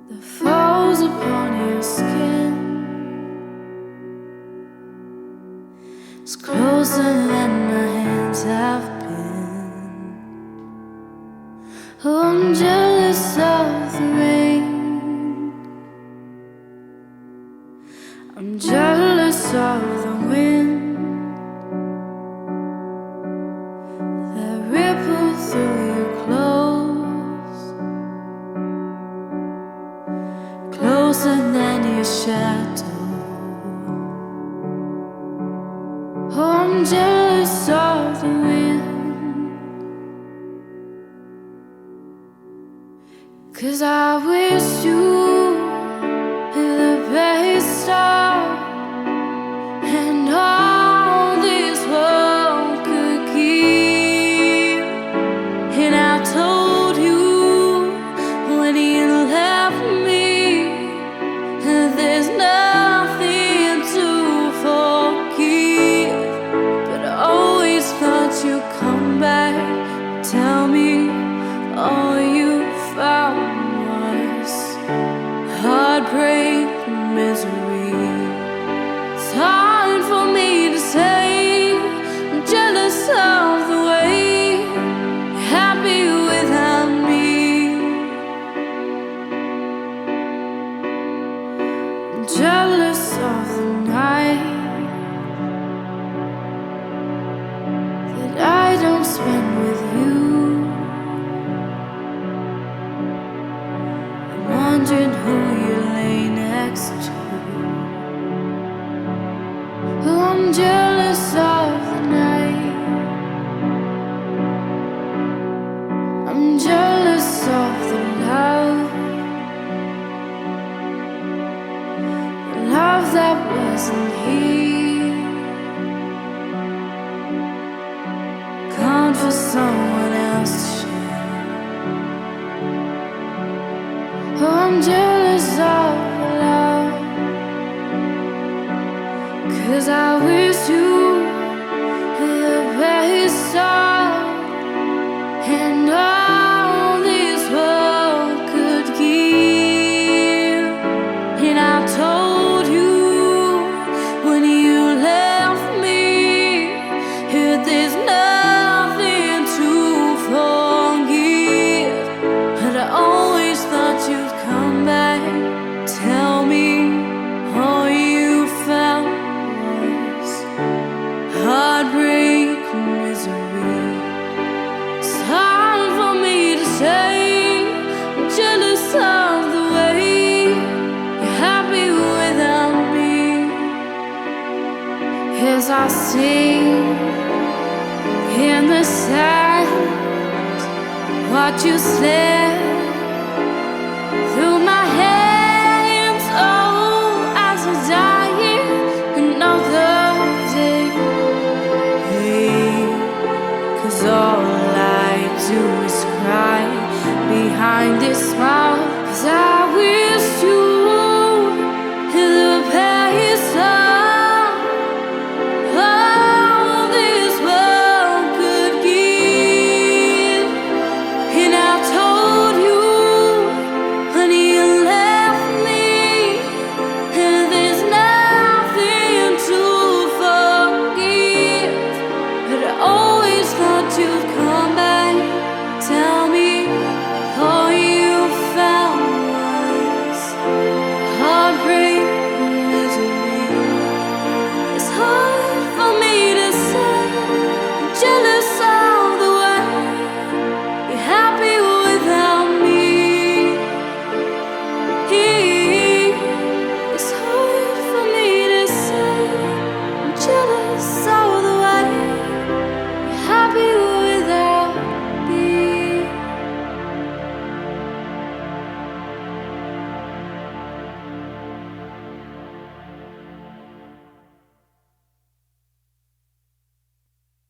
that falls upon your skin is closer than my hands have been. Oh, I'm jealous of the rain. I'm jealous of the wind that ripples through your clothes, closer than your shadow. Oh, I'm jealous of the wind, 'cause I wish you were the best star, and all this world could give. And I told you when you left me, there's nothing to forgive. But I always thought you'd come back, tell me all you found was heartbreak and misery. It's hard for me to say, I'm jealous of the way you're happy without me. I'm jealous of the night that I don't spend with you. I'm wondering who you lay next to. Oh, I'm jealous of the night. I'm jealous of the love that wasn't here, gone for someone else to share. Oh, I'm jealous of the love, 'cause I wish you were the best star, and all this world could give. And I told you when you left me, there's nothing to forgive. But I always thought you'd come back, tell me all you found was heartbreak and misery. It's hard for me to say, I'm jealous of the way you're happy without me. As I sing in the sand, what you said